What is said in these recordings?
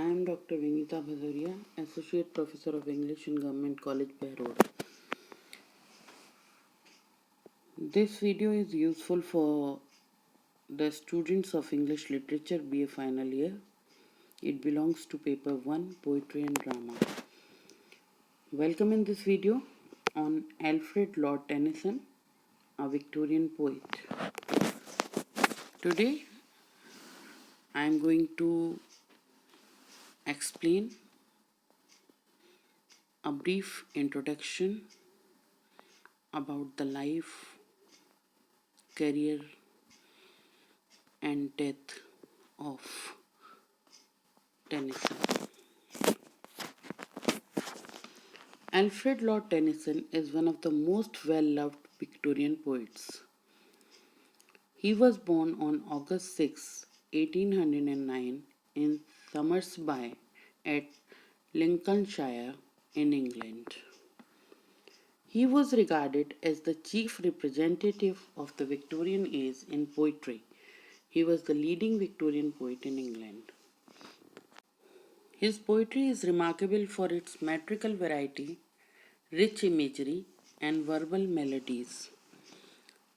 I am Dr. Vinita Bhadoria, Associate Professor of English in Government College, Behror. This video is useful for the students of English Literature BA final year. It belongs to paper 1, Poetry and Drama. Welcome in this video on Alfred Lord Tennyson, a Victorian poet. Today I am going to explain a brief introduction about the life, career and death of Tennyson. Alfred Lord Tennyson is one of the most well-loved Victorian poets. He was born on August 6, 1809 in Somersby at Lincolnshire in England. He was regarded as the chief representative of the Victorian age in poetry. He was the leading Victorian poet in England. His poetry is remarkable for its metrical variety, rich imagery, and verbal melodies.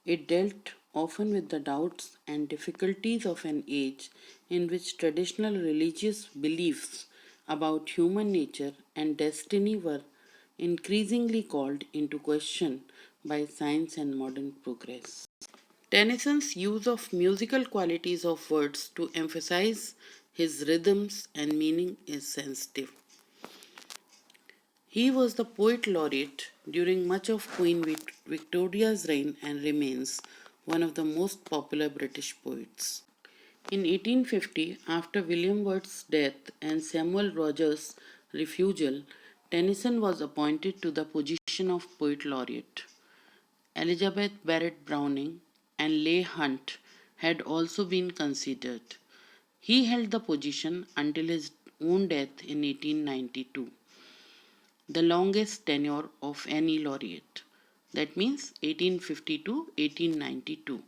It dealt often with the doubts and difficulties of an age in which traditional religious beliefs about human nature and destiny were increasingly called into question by science and modern progress. Tennyson's use of musical qualities of words to emphasize his rhythms and meaning is sensitive. He was the poet laureate during much of Queen Victoria's reign and remains one of the most popular British poets. In 1850, after William Words's death and Samuel Rogers' refusal, Tennyson was appointed to the position of poet laureate. Elizabeth Barrett Browning and Leigh Hunt had also been considered. He held the position until his own death in 1892, the longest tenure of any laureate. That means 1850 to 1892.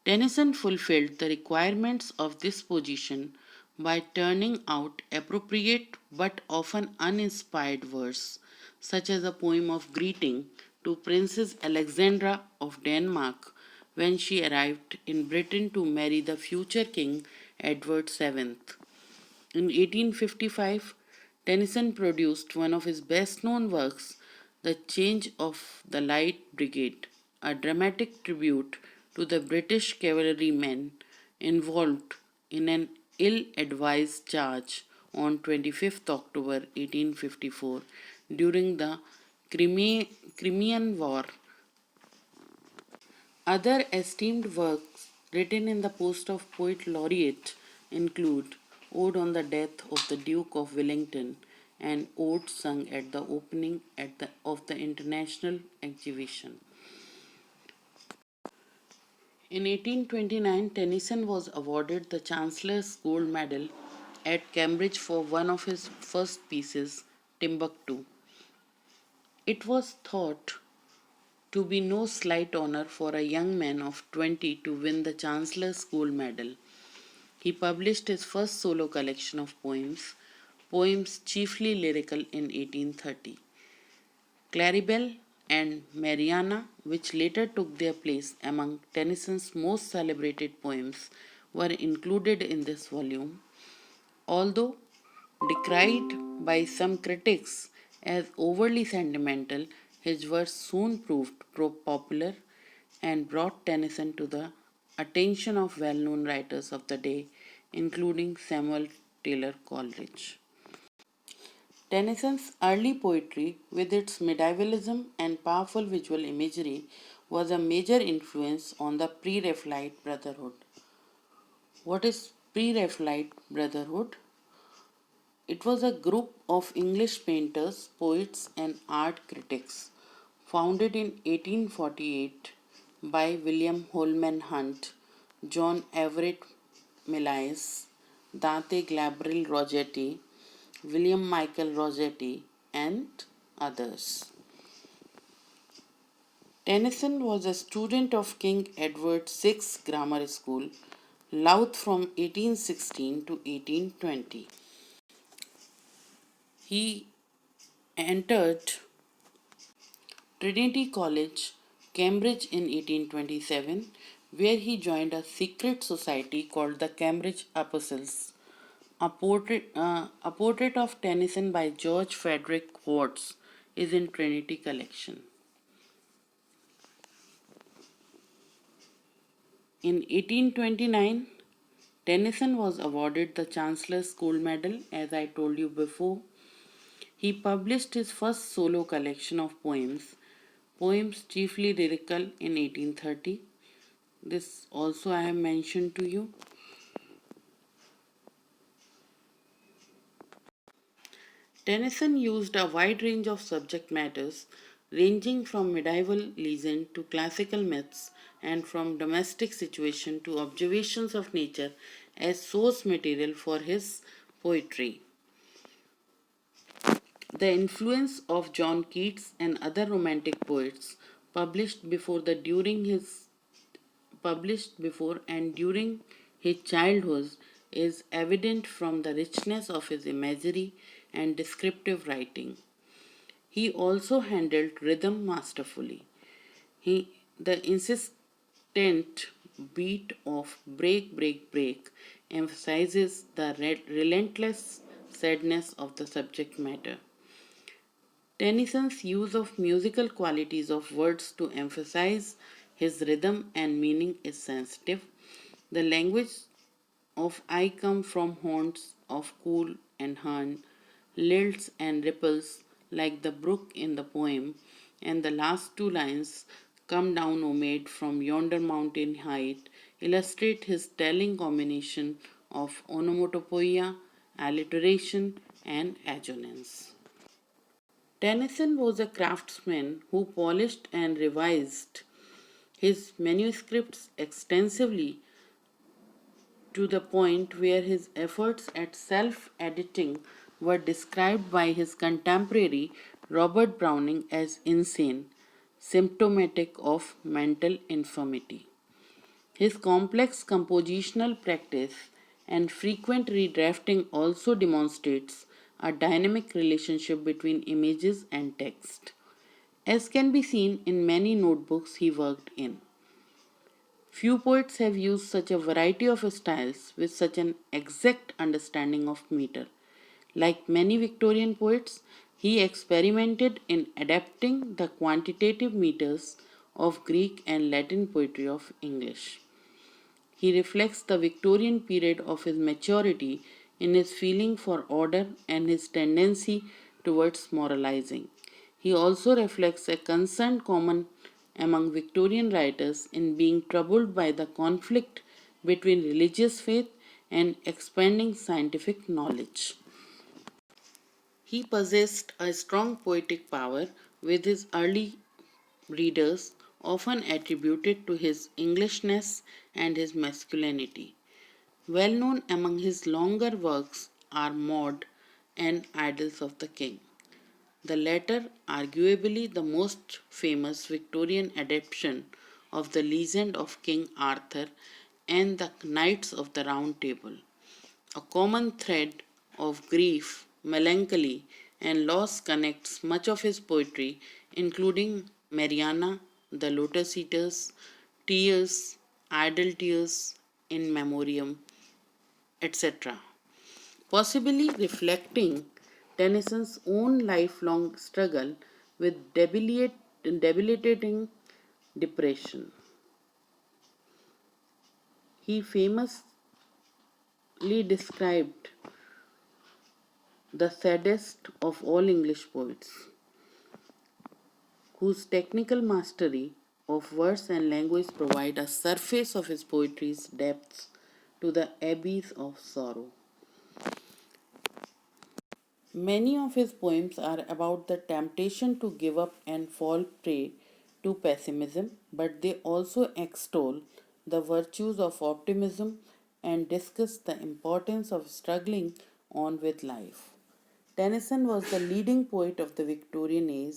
Tennyson fulfilled the requirements of this position by turning out appropriate but often uninspired verse, such as a poem of greeting to Princess Alexandra of Denmark when she arrived in Britain to marry the future King Edward VII. In 1855, Tennyson produced one of his best known works, The Change of the Light Brigade, a dramatic tribute to the British cavalrymen involved in an ill advised charge on 25th October 1854 during the Crimean War. Other esteemed works written in the post of Poet Laureate include Ode on the Death of the Duke of Wellington and Ode sung at the opening of the International Exhibition. In 1829, Tennyson was awarded the Chancellor's Gold Medal at Cambridge for one of his first pieces, Timbuktu. It was thought to be no slight honor for a young man of 20 to win the Chancellor's Gold Medal. He published his first solo collection of poems chiefly lyrical in 1830. Claribel and Mariana, which later took their place among Tennyson's most celebrated poems, were included in this volume. Although decried by some critics as overly sentimental, his verse soon proved popular and brought Tennyson to the attention of well known writers of the day, including Samuel Taylor Coleridge. Tennyson's early poetry, with its medievalism and powerful visual imagery, was a major influence on the Pre Raphaelite Brotherhood. What is Pre Raphaelite Brotherhood? It was a group of English painters, poets, and art critics founded in 1848 by William Holman Hunt, John Everett Millais, Dante Gabriel Rossetti, William Michael Rossetti, and others. Tennyson was a student of King Edward VI Grammar School, Louth from 1816 to 1820. He entered Trinity College, Cambridge in 1827, where he joined a secret society called the Cambridge Apostles. A portrait of Tennyson by George Frederick Watts is in Trinity collection. In 1829, Tennyson was awarded the Chancellor's School Medal, as I told you before. He published his first solo collection of poems chiefly lyrical, in 1830. This also I have mentioned to you. Tennyson used a wide range of subject matters, ranging from medieval legend to classical myths and from domestic situation to observations of nature, as source material for his poetry. The influence of John Keats and other romantic poets published before the during his published before and during his childhood is evident from the richness of his imagery and descriptive writing. He also handled rhythm masterfully. The insistent beat of break, break, break emphasizes the relentless sadness of the subject matter. Tennyson's use of musical qualities of words to emphasize his rhythm and meaning is sensitive. The language of I come from haunts of cool and hern, lilts and ripples like the brook in the poem, and the last two lines, come down, O maid, from yonder mountain height, illustrate his telling combination of onomatopoeia, alliteration, and assonance. Tennyson was a craftsman who polished and revised his manuscripts extensively to the point where his efforts at self editing were described by his contemporary Robert Browning as insane, symptomatic of mental infirmity. His complex compositional practice and frequent redrafting also demonstrates a dynamic relationship between images and text, as can be seen in many notebooks he worked in. Few poets have used such a variety of styles with such an exact understanding of meter. Like many Victorian poets, he experimented in adapting the quantitative meters of Greek and Latin poetry of English. He reflects the Victorian period of his maturity in his feeling for order and his tendency towards moralizing. He also reflects a concern common among Victorian writers in being troubled by the conflict between religious faith and expanding scientific knowledge. He possessed a strong poetic power, with his early readers often attributed to his Englishness and his masculinity. Well known among his longer works are Maud and Idylls of the King. The latter, arguably the most famous Victorian adaptation of the legend of King Arthur and the Knights of the Round Table. A common thread of grief, melancholy, and loss connects much of his poetry, including Mariana, The Lotus Eaters, Tears, Idle Tears, In Memoriam, etc., possibly reflecting Tennyson's own lifelong struggle with debilitating depression. He famously described the saddest of all English poets, whose technical mastery of verse and language provide a surface of his poetry's depths to the abbeys of sorrow. Many of his poems are about the temptation to give up and fall prey to pessimism, but they also extol the virtues of optimism and discuss the importance of struggling on with life. Tennyson was the leading poet of the Victorian age.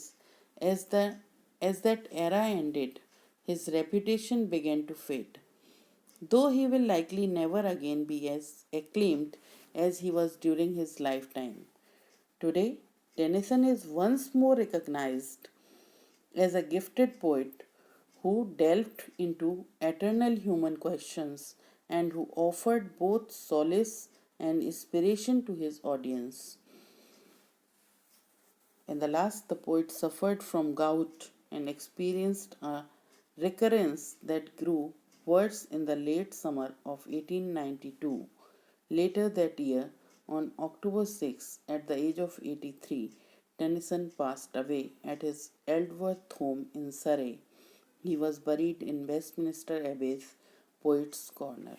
As, the, as that era ended, his reputation began to fade, though he will likely never again be as acclaimed as he was during his lifetime. Today, Tennyson is once more recognized as a gifted poet who delved into eternal human questions and who offered both solace and inspiration to his audience. In the last, the poet suffered from gout and experienced a recurrence that grew worse in the late summer of 1892. Later that year, on October 6, at the age of 83, Tennyson passed away at his Eldworth home in Surrey. He was buried in Westminster Abbey's Poets' Corner.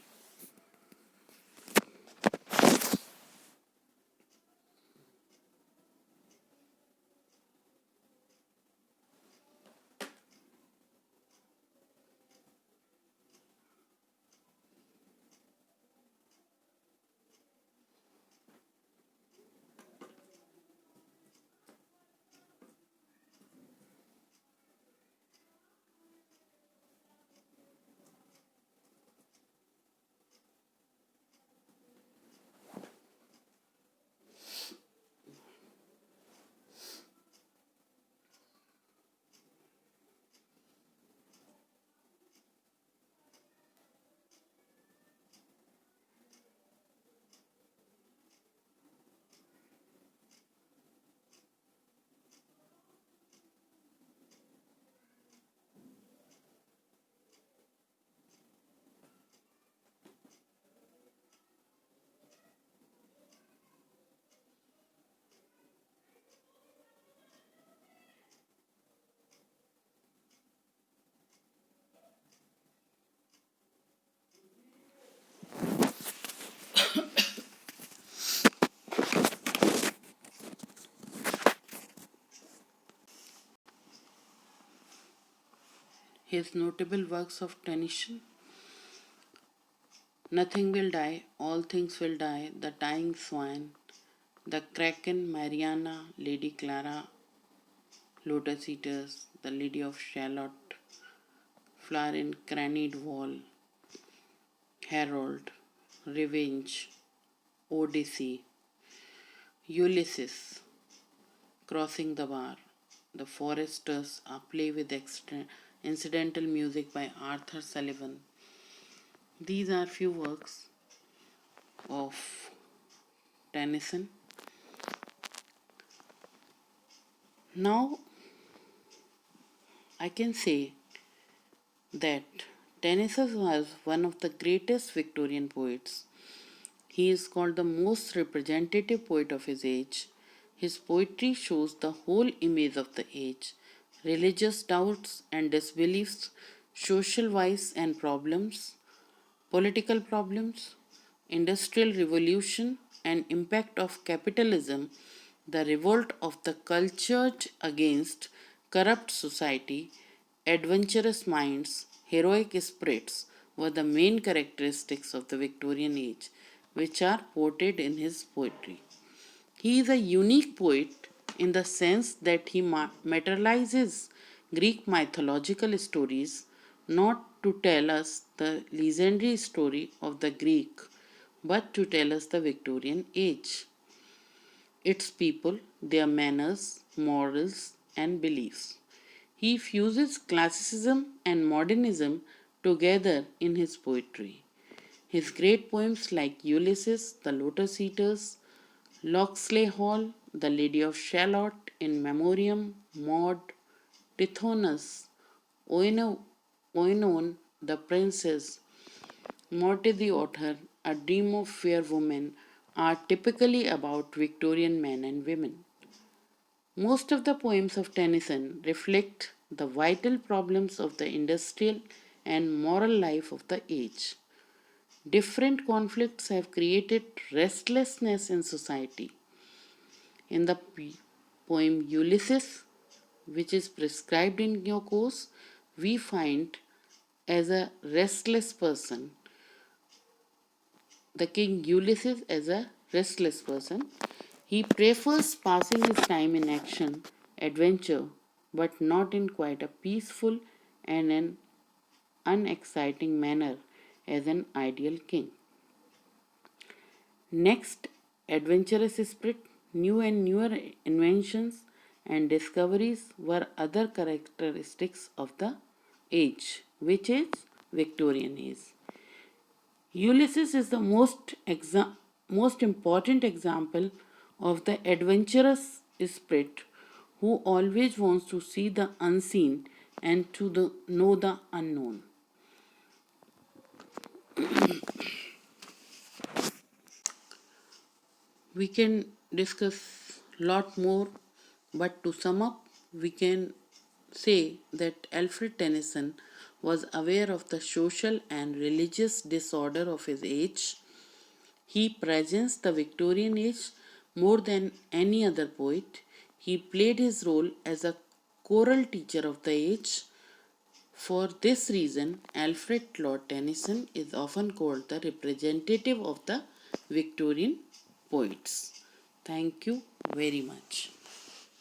His notable works of Tennyson: Nothing Will Die, All Things Will Die, The Dying Swan, The Kraken, Mariana, Lady Clara, Lotus Eaters, The Lady of Shalott, Flower in Crannied Wall, Harold, Revenge, Odyssey, Ulysses, Crossing the Bar, The Foresters, a play with incidental music by Arthur Sullivan. These are few works of Tennyson. Now I can say that Tennyson was one of the greatest Victorian poets. He is called the most representative poet of his age. His poetry shows the whole image of the age: religious doubts and disbeliefs, social vice and problems, political problems, industrial revolution and impact of capitalism, the revolt of the cultured against corrupt society, adventurous minds, heroic spirits were the main characteristics of the Victorian age, which are portrayed in his poetry. He is a unique poet in the sense that he materializes Greek mythological stories not to tell us the legendary story of the Greek, but to tell us the Victorian age, its people, their manners, morals, and beliefs. He fuses classicism and modernism together in his poetry. His great poems like Ulysses, The Lotus Eaters, Locksley Hall, The Lady of Shalott, In Memoriam, Maud, Tithonus, Oinon, The Princess, Morte the Otter, A Dream of Fair Woman are typically about Victorian men and women. Most of the poems of Tennyson reflect the vital problems of the industrial and moral life of the age. Different conflicts have created restlessness in society. In the poem Ulysses, which is prescribed in your course, we find as a restless person, the king Ulysses as a restless person. He prefers passing his time in action, adventure, but not in quite a peaceful and an unexciting manner as an ideal king. Next, adventurous spirit. New and newer inventions and discoveries were other characteristics of the age, which is Victorian age. Ulysses is the most important example of the adventurous spirit who always wants to see the unseen and know the unknown. We can discuss lot more, but to sum up, we can say that Alfred Tennyson was aware of the social and religious disorder of his age. He presents the Victorian age more than any other poet. He played his role as a choral teacher of the age. For this reason, Alfred Lord Tennyson is often called the representative of the Victorian poets. Thank you very much.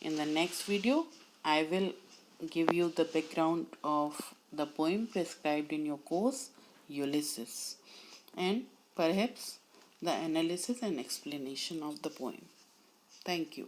In the next video, I will give you the background of the poem prescribed in your course, Ulysses, and perhaps the analysis and explanation of the poem. Thank you.